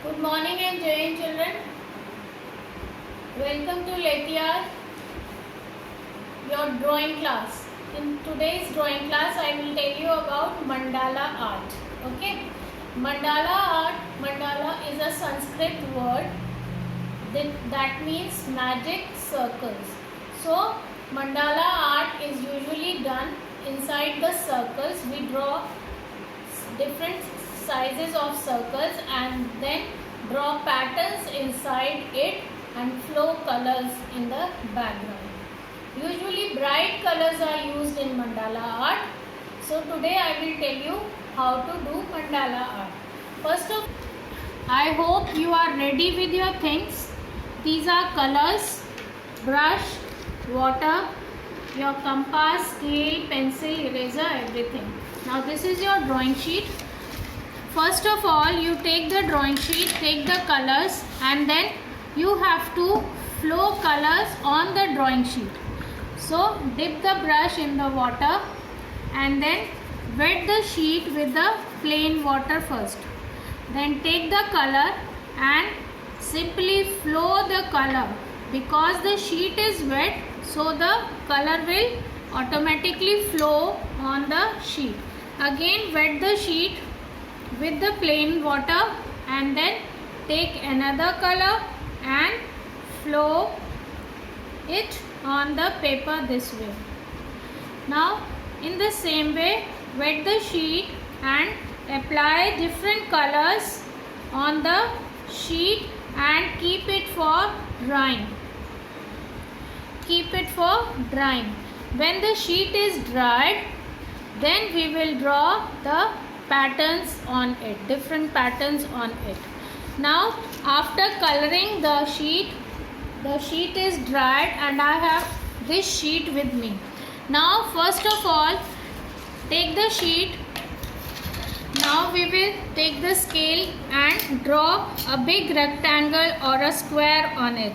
Good morning and Jai children. Welcome to Letiyar, your drawing class. In today's drawing class, I will tell you about mandala art. Okay, mandala is a Sanskrit word that means magic circles. So, mandala art is usually done inside the circles. We draw different sizes of circles and then draw patterns inside it and flow colors in the background. Usually bright colors are used in mandala art. So today I will tell you how to do mandala art. First of all, I hope you are ready with your things. These are colors, brush, water, your compass, scale, pencil, eraser, everything. Now this is your drawing sheet. First of all, you take the drawing sheet, take the colors, and then you have to flow colors on the drawing sheet. So dip the brush in the water and then wet the sheet with the plain water first. Then take the color and simply flow the color. Because the sheet is wet, so the color will automatically flow on the sheet. Again wet the sheet with the plain water and then take another color and flow it on the paper this way. Now in the same way, wet the sheet and apply different colors on the sheet and keep it for drying. Keep it for drying. When the sheet is dried, then we will draw the patterns on it, different patterns on it. Now after coloring the sheet is dried and I have this sheet with me. Now first of all, take the sheet. Now we will take the scale and draw a big rectangle or a square on it.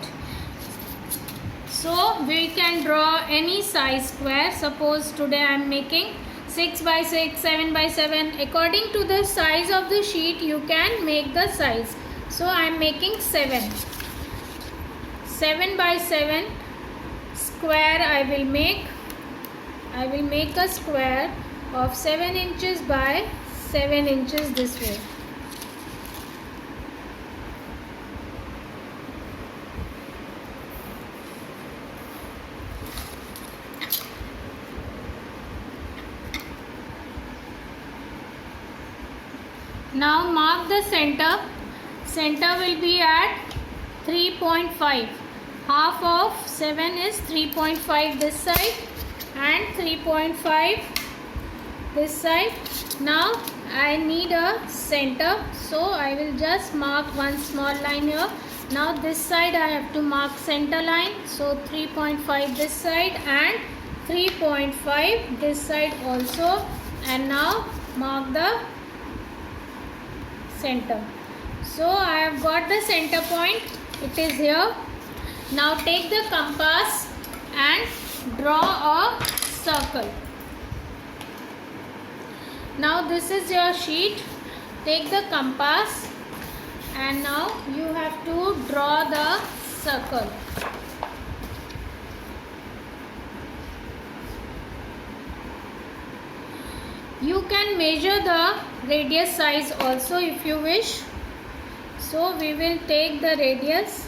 So we can draw any size square. Suppose today I am making 6 by 6, 7 by 7. According to the size of the sheet, you can make the size. So I am making 7. 7 by 7 square I will make. I will make a square of 7 inches by 7 inches this way. Now mark the center. Center will be at 3.5. Half of 7 is 3.5 this side and 3.5 this side. Now I need a center, so I will just mark one small line here. Now this side I have to mark center line, so 3.5 this side and 3.5 this side also, and now mark the center. So I have got the center point, it is here. Now take the compass and draw a circle. Now this is your sheet. Take the compass and now you have to draw the circle. You can measure the radius size also if you wish. So we will take the radius.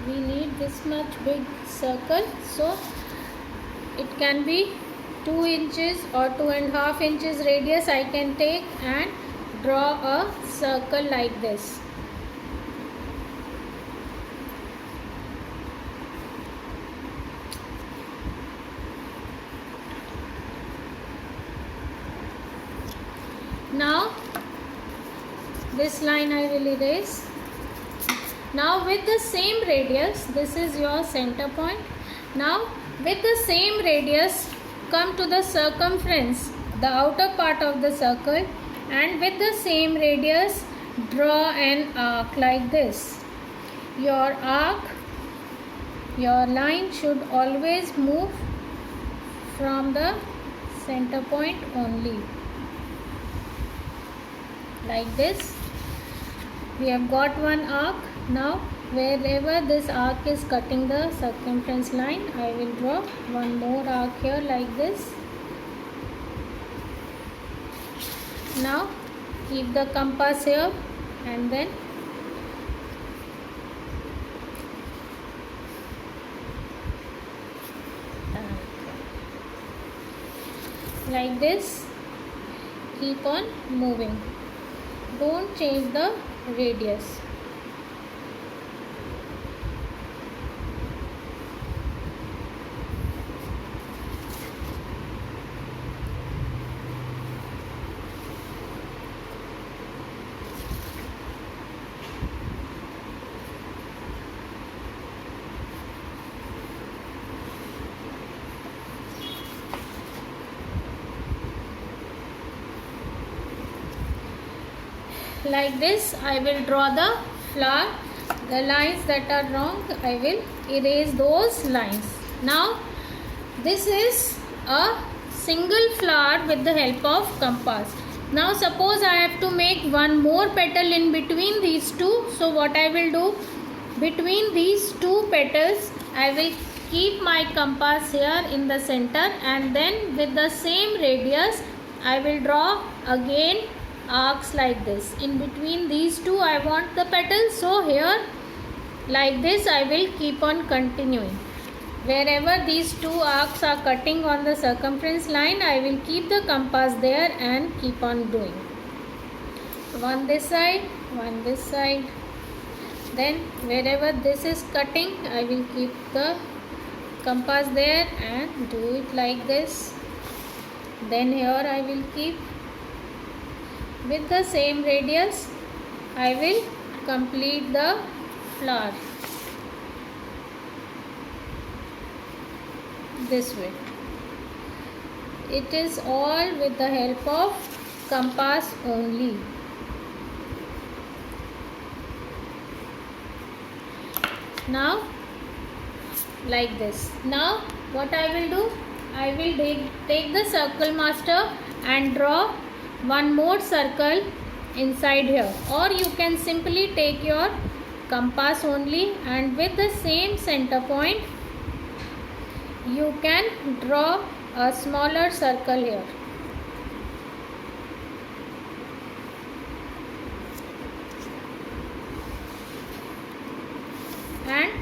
We need this much big circle, so it can be 2 inches or 2.5 inches radius I can take and draw a circle like this. Now this line I will erase. Now with the same radius, this is your center point. Now with the same radius, come to the circumference, the outer part of the circle, and with the same radius draw an arc like this. Your arc, your line should always move from the center point only. like this. We have got one arc. Now wherever this arc is cutting the circumference line, I will draw one more arc here like this. Now keep the compass here and then like this, keep on moving, don't change the radius. Like this, I will draw the flower. The lines that are wrong, I will erase those lines. Now this is a single flower with the help of compass. Now suppose I have to make one more petal in between these two. So what I will do, between these two petals I will keep my compass here in the center, and then with the same radius I will draw again arcs like this. In between these two I want the petals, so here like this I will keep on continuing. Wherever these two arcs are cutting on the circumference line, I will keep the compass there and keep on doing. One this side, one this side. Then wherever this is cutting, I will keep the compass there and do it like this. Then here I will keep with the same radius. I will complete the flower this way. It is all with the help of compass only. Now like this. Now what I will do, I will take the circle master and draw one more circle inside here, or you can simply take your compass only and with the same center point you can draw a smaller circle here. And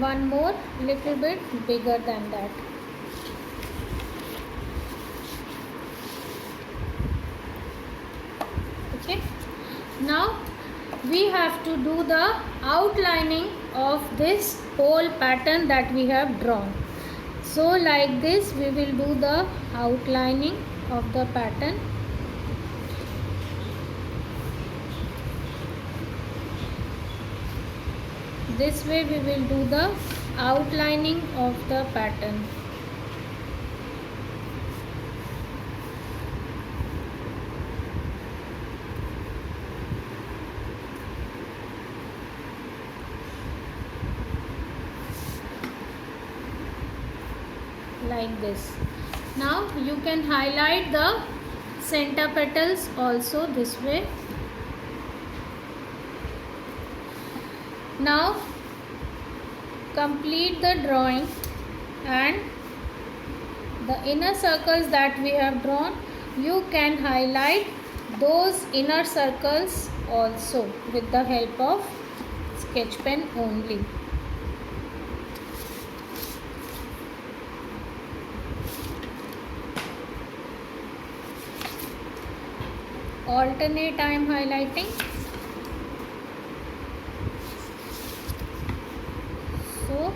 one more little bit bigger than that. Okay. Now we have to do the outlining of this whole pattern that we have drawn. So like this we will do the outlining of the pattern. This way we will do the outlining of the pattern. Like this. Now you can highlight the center petals also this way. Now complete the drawing, and the inner circles that we have drawn, you can highlight those inner circles also with the help of sketch pen only. Alternate I am highlighting. So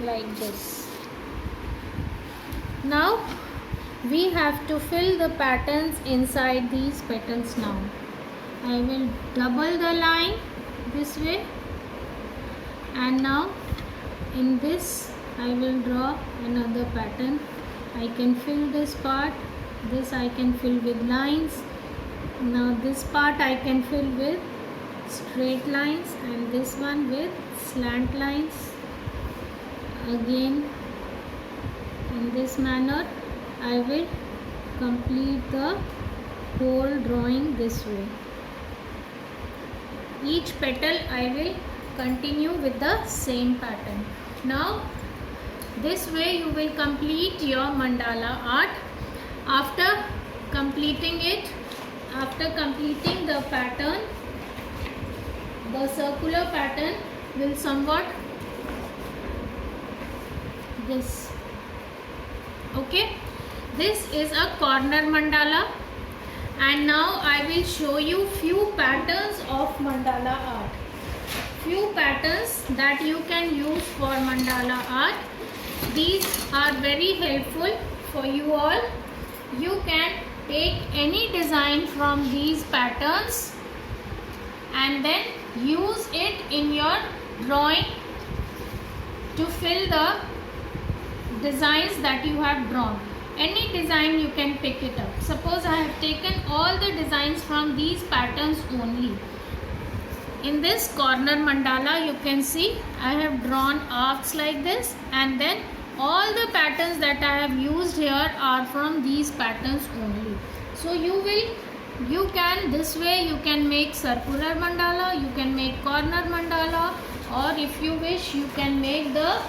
like this. Now we have to fill the patterns inside these petals. Now I will double the line this way, and now in this I will draw another pattern. I can fill this part, this I can fill with lines. Now this part I can fill with straight lines, and this one with slant lines. Again in this manner I will complete the whole drawing this way. each petal I will continue with the same pattern. Now this way you will complete your mandala art. After completing it, after completing the pattern, the circular pattern will somewhat this. Okay, this is a corner mandala, and now I will show you few patterns of mandala art. Few patterns that you can use for mandala art. These are very helpful for you all. You can take any design from these patterns and then use it in your drawing to fill the designs that you have drawn. Any design you can pick it up. Suppose I have taken all the designs from these patterns only. In this corner mandala you can see I have drawn arcs like this, and then all the patterns that I have used here are from these patterns only. So you can this way you can make circular mandala, you can make corner mandala, or if you wish you can make the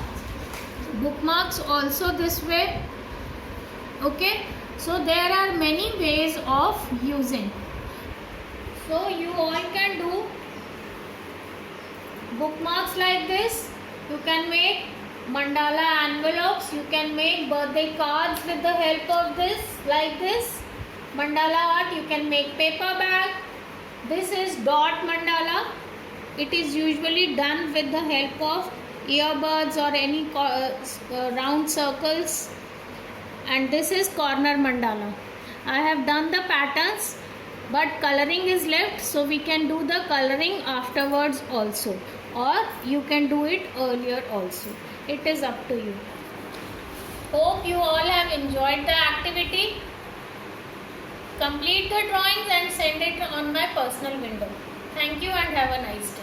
bookmarks also this way. Okay, so there are many ways of using. So you all can do bookmarks like this, you can make mandala envelopes, you can make birthday cards with the help of this, like this mandala art. You can make paper bag. This is dot mandala. It is usually done with the help of earbuds or any round circles. And this is corner mandala. I have done the patterns, but coloring is left, so we can do the coloring afterwards also, or you can do it earlier also. It is up to you. Hope you all have enjoyed the activity. Complete the drawings and send it on my personal window. Thank you and have a nice day.